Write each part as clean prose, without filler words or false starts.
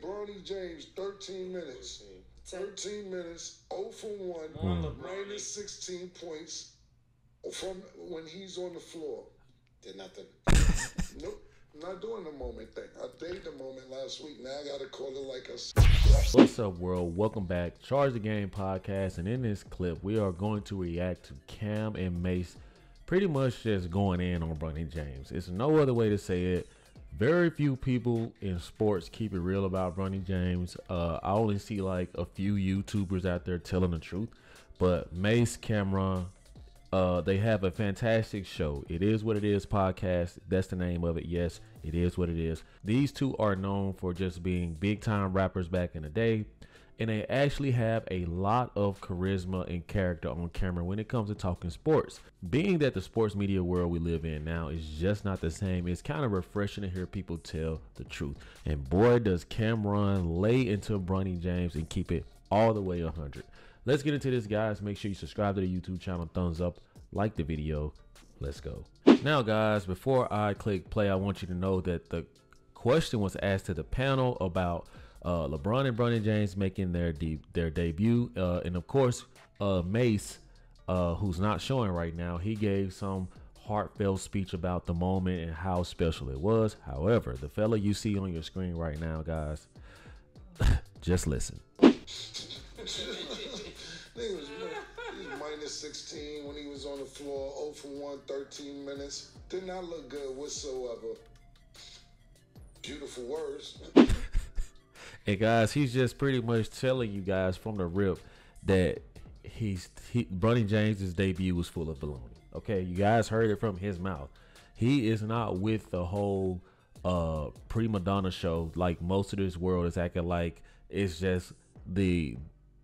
Bronny James, 13 minutes. 13 minutes, 0 for 1, minus 16 points from when he's on the floor. Did nothing. Nope. Not doing the moment thing. I did the moment last week. Now I gotta call it like a. What's up, world? Welcome back, Charge the Game podcast. And in this clip, we are going to react to Cam and Mace pretty much just going in on Bronny James. It's no other way to say it. Very few people in sports keep it real about Bronny James. I only see like a few YouTubers out there telling the truth. But Mace, Cameron, they have a fantastic show. It Is What It Is podcast. That's the name of it. Yes, it is what it is. These two are known for just being big time rappers back in the day. And they actually have a lot of charisma and character on camera when it comes to talking sports. Being that the sports media world we live in now is just not the same, it's kind of refreshing to hear people tell the truth. And boy, does Cameron lay into Bronny James and keep it all the way 100. Let's get into this, guys. Make sure you subscribe to the YouTube channel, thumbs up, like the video. Let's go. Now, guys, before I click play, I want you to know that the question was asked to the panel about LeBron and Bronny James making their debut, and of course Mace, who's not showing right now, he gave some heartfelt speech about the moment and how special it was. However, the fella you see on your screen right now, guys, just listen. He was minus 16 when he was on the floor, 0 for 1, 13 minutes. Did not look good whatsoever. Beautiful words. And guys, he's just pretty much telling you guys from the rip that Bronny James's debut was full of baloney. Okay, you guys heard it from his mouth. He is not with the whole prima donna show like most of this world is acting like it's just the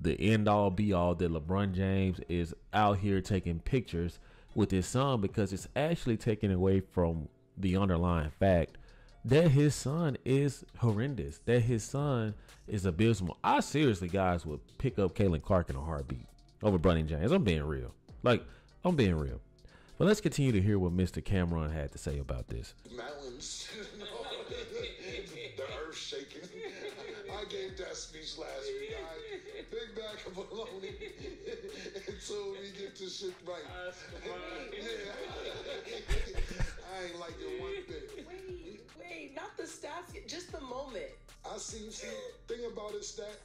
end all be all, that LeBron James is out here taking pictures with his son, because it's actually taken away from the underlying fact that his son is horrendous, that his son is abysmal. I seriously, guys, would pick up Caitlin Clark in a heartbeat over Bronny James. I'm being real. I'm being real. But let's continue to hear what Mr. Cameron had to say about this. Mountains. The earth shaking. I gave that speech last week. Big bag of baloney until we get this shit right. I ain't like it one bit. Wait, not the stats, just the moment. I seen, thing about it, stat,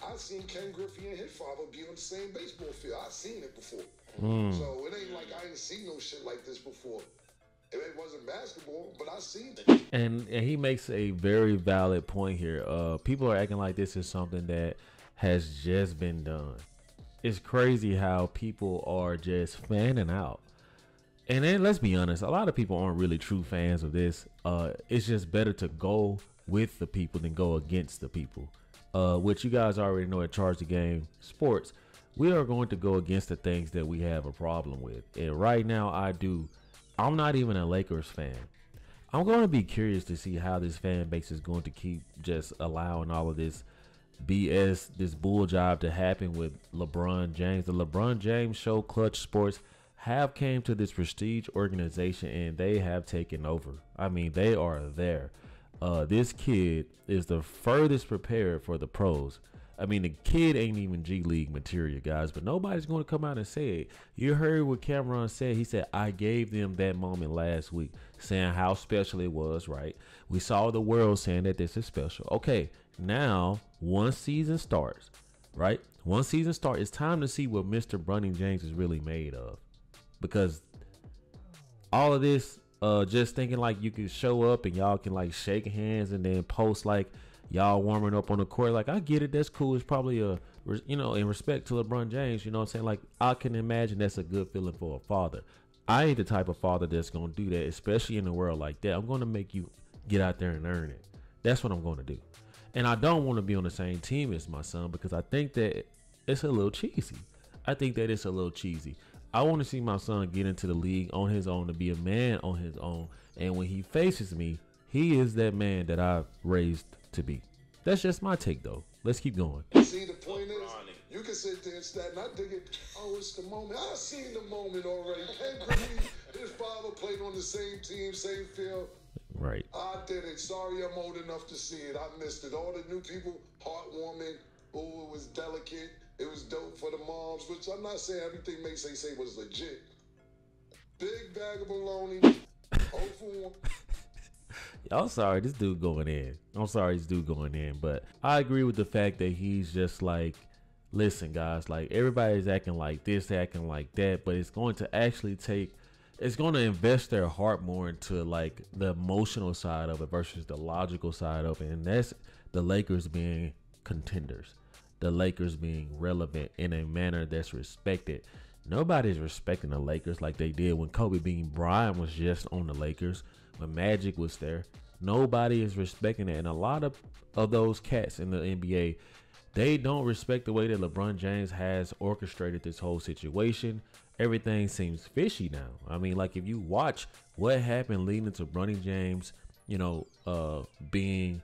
I seen Ken Griffey and his father be on the same baseball field. I seen it before. So it ain't like I ain't seen no shit like this before. It wasn't basketball, but I seen it. And he makes a very valid point here. People are acting like this is something that has just been done. It's crazy how people are just fanning out. And then let's be honest, a lot of people aren't really true fans of this. It's just better to go with the people than go against the people. Which you guys already know at Charge the Game Sports, we are going to go against the things that we have a problem with. And right now I'm not even a Lakers fan. I'm going to be curious to see how this fan base is going to keep just allowing all of this BS, this bull job to happen with LeBron James. The LeBron James show, Clutch Sports, have came to this prestige organization and they have taken over. I mean, they are there. This kid is the furthest prepared for the pros. I mean, the kid ain't even G League material, guys, but nobody's going to come out and say it. You heard what Cameron said. He said, I gave them that moment last week, saying how special it was, right? We saw the world saying that this is special. Okay, now once season starts, right? Once season starts, it's time to see what Mr. Bronny James is really made of. Because all of this, just thinking like you can show up and y'all can like shake hands and then post like y'all warming up on the court. Like, I get it. That's cool. It's probably in respect to LeBron James, you know what I'm saying? Like, I can imagine that's a good feeling for a father. I ain't the type of father that's going to do that, especially in a world like that. I'm going to make you get out there and earn it. That's what I'm going to do. And I don't want to be on the same team as my son because I think that it's a little cheesy. I want to see my son get into the league on his own, to be a man on his own. And when he faces me, he is that man that I raised to be. That's just my take, though. Let's keep going. See, the point is, you can sit there and stat, and I think it's the moment. I seen the moment already. Ken Griffey, his father played on the same team, same field. Right. I did it. Sorry, I'm old enough to see it. I missed it. All the new people, heartwarming. Oh, it was delicate. It was dope for the moms, which I'm not saying everything they say was legit. Big bag of baloney. Oh for one. I'm sorry, this dude going in. I'm sorry, this dude going in. But I agree with the fact that he's just like, listen, guys, like everybody's acting like this, acting like that, but it's going to actually take, it's going to invest their heart more into like the emotional side of it versus the logical side of it. And that's the Lakers being contenders, the Lakers being relevant in a manner that's respected. Nobody's respecting the Lakers like they did when Kobe Bean Bryant was just on the Lakers, when Magic was there. Nobody is respecting it. And a lot of those cats in the NBA, they don't respect the way that LeBron James has orchestrated this whole situation. Everything seems fishy now. I mean, like if you watch what happened leading to Bronny James, being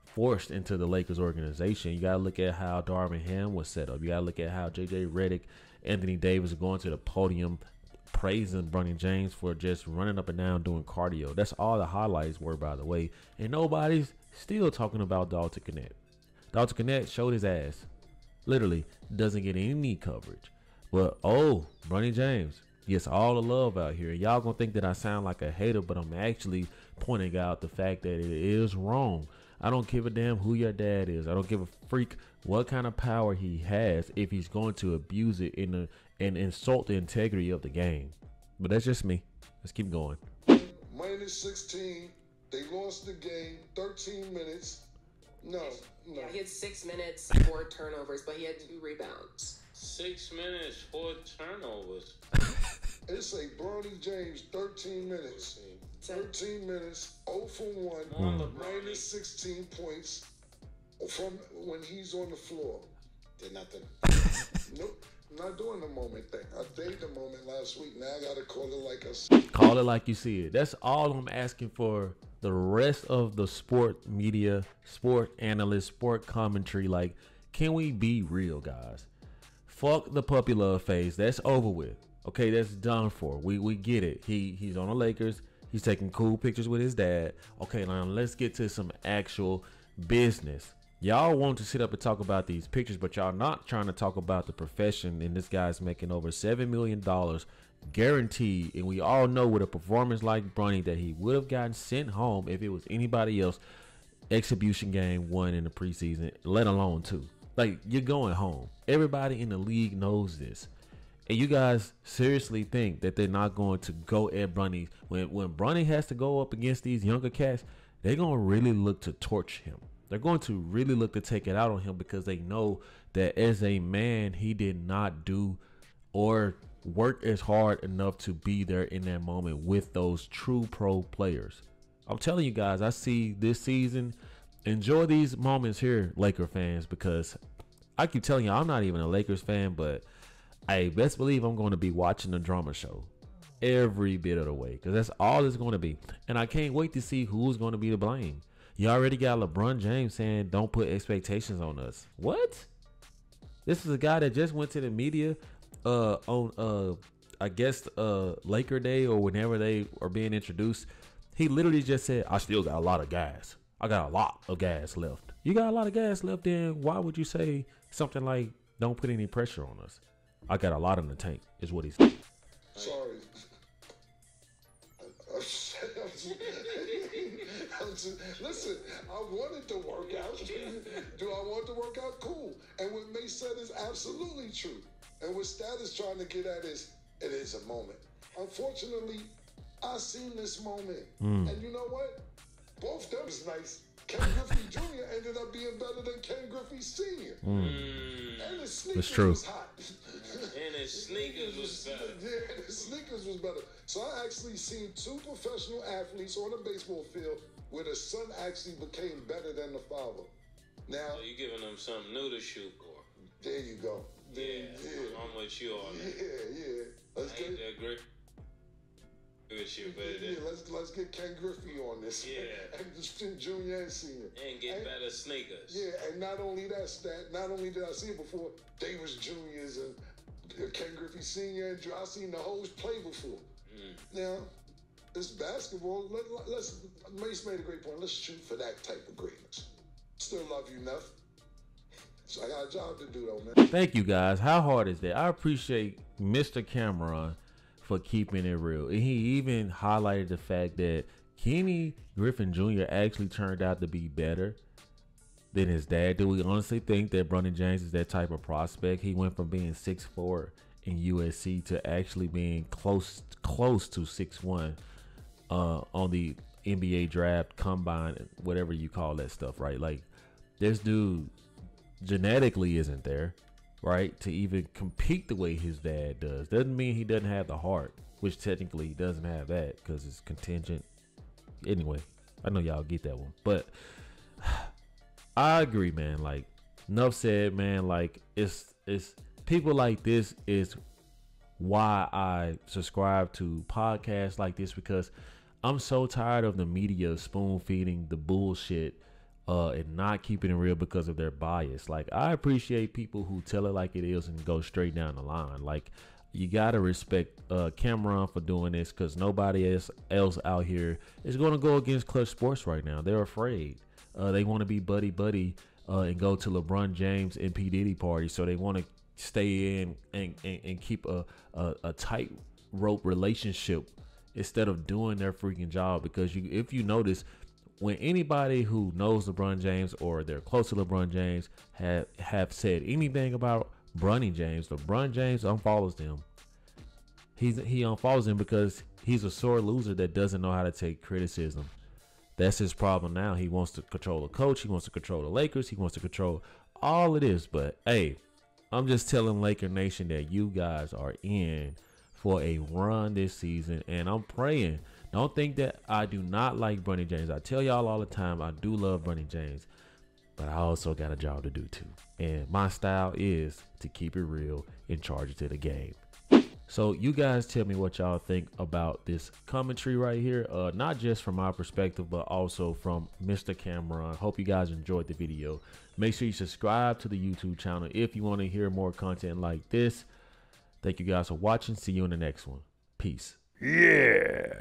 forced into the Lakers organization, you got to look at how Darvin Ham was set up. You got to look at how JJ Redick, Anthony Davis going to the podium praising Bronny James for just running up and down doing cardio. That's all the highlights were, by the way. And nobody's still talking about Dalton Connect. Dalton Connect showed his ass. Literally doesn't get any coverage. But, Bronny James gets all the love out here. Y'all gonna think that I sound like a hater, but I'm actually pointing out the fact that it is wrong. I don't give a damn who your dad is. I don't give a freak what kind of power he has if he's going to abuse it and insult the integrity of the game. But that's just me. Let's keep going. Minus 16. They lost the game. 13 minutes. No. Yeah, he had 6 minutes, 4 turnovers, but he had 2 rebounds. 6 minutes, 4 turnovers. It's a Bronny James, 13 minutes. 13 minutes, 0 for 1, minus 16 points from when he's on the floor. Did nothing. Nope, not doing the moment thing. I did the moment last week. Now I gotta call it like Call it like you see it. That's all I'm asking for. The rest of the sport media, sport analysts, sport commentary, like, can we be real, guys? Fuck the puppy love phase. That's over with. Okay, that's done for. We get it. He's on the Lakers. He's taking cool pictures with his dad. Okay, now let's get to some actual business. Y'all want to sit up and talk about these pictures, but y'all not trying to talk about the profession. And this guy's making over $7 million guaranteed. And we all know with a performance like Bronny that he would have gotten sent home if it was anybody else. Exhibition game 1 in the preseason, let alone 2. Like, you're going home. Everybody in the league knows this. And you guys seriously think that they're not going to go at Bronny? When Bronny has to go up against these younger cats, they're going to really look to torch him. They're going to really look to take it out on him because they know that as a man, he did not do or work as hard enough to be there in that moment with those true pro players. I'm telling you guys, I see this season, enjoy these moments here, Laker fans, because I keep telling you, I'm not even a Lakers fan, but I best believe I'm going to be watching the drama show every bit of the way because that's all it's going to be. And I can't wait to see who's going to be to blame. You already got LeBron James saying don't put expectations on us. What? This is a guy that just went to the media on I guess Laker Day or whenever they are being introduced. He literally just said, I still got a lot of gas. I got a lot of gas left. You got a lot of gas left, then why would you say something like don't put any pressure on us? I got a lot in the tank, is what he said. Sorry. Listen, I wanted to work out. Do I want to work out? Cool. And what May said is absolutely true. And what Stat is trying to get at is, it is a moment. Unfortunately, I seen this moment. And you know what? Both them is nice. Ken Griffey Jr. ended up being better than Ken Griffey Sr. And his sneakers was hot. And his sneakers was better. Yeah, his sneakers was better. So I actually seen 2 professional athletes on a baseball field where the son actually became better than the father. Now, so you giving them something new to shoot for. There you go. Yeah. I'm with you on that. Yeah. Let's I ain't that great with you, but let's get Ken Griffey on this. Yeah. And just Junior and Senior. And get better sneakers. Yeah, and not only that, Stat, not only did I see it before, Davis Juniors and Ken Griffey Senior, and I seen the hoes play before. Now, It's basketball. Let's. Mace made a great point. Let's shoot for that type of greatness. Still love you enough. So I got a job to do though, man. Thank you guys. How hard is that? I appreciate Mr. Cameron for keeping it real. And he even highlighted the fact that Kenny Griffin Jr. actually turned out to be better than his dad. Do we honestly think that Bronny James is that type of prospect? He went from being 6'4" in USC to actually being close to 6'1" on the NBA draft combine, whatever you call that stuff, right? Like, this dude genetically isn't there, right, to even compete the way his dad does. Doesn't mean he doesn't have the heart, which technically he doesn't have that because it's contingent. Anyway, I know y'all get that one, but I agree, man. Like, enough said, man. Like, it's people like this is why I subscribe to podcasts like this, because I'm so tired of the media spoon feeding the bullshit and not keeping it real because of their bias. Like, I appreciate people who tell it like it is and go straight down the line. Like, you gotta respect Cameron for doing this, because nobody else out here is going to go against Clutch Sports right now. They're afraid. They want to be buddy and go to LeBron James and P. Diddy parties, so they want to stay in and keep a tight rope relationship instead of doing their freaking job. Because if you notice, when anybody who knows LeBron James or they're close to LeBron James have said anything about Bronny James, LeBron James unfollows them. He unfollows him because he's a sore loser that doesn't know how to take criticism. That's his problem now. He wants to control the coach. He wants to control the Lakers. He wants to control all of this. But hey, I'm just telling Laker Nation that you guys are in for a run this season, and I'm praying. Don't think that I do not like Bronny James. I tell y'all all the time, I do love Bronny James, but I also got a job to do too. And my style is to keep it real and charge it to the game. So you guys tell me what y'all think about this commentary right here. Not just from my perspective, but also from Mr. Cameron. Hope you guys enjoyed the video. Make sure you subscribe to the YouTube channel if you want to hear more content like this. Thank you guys for watching. See you in the next one. Peace. Yeah.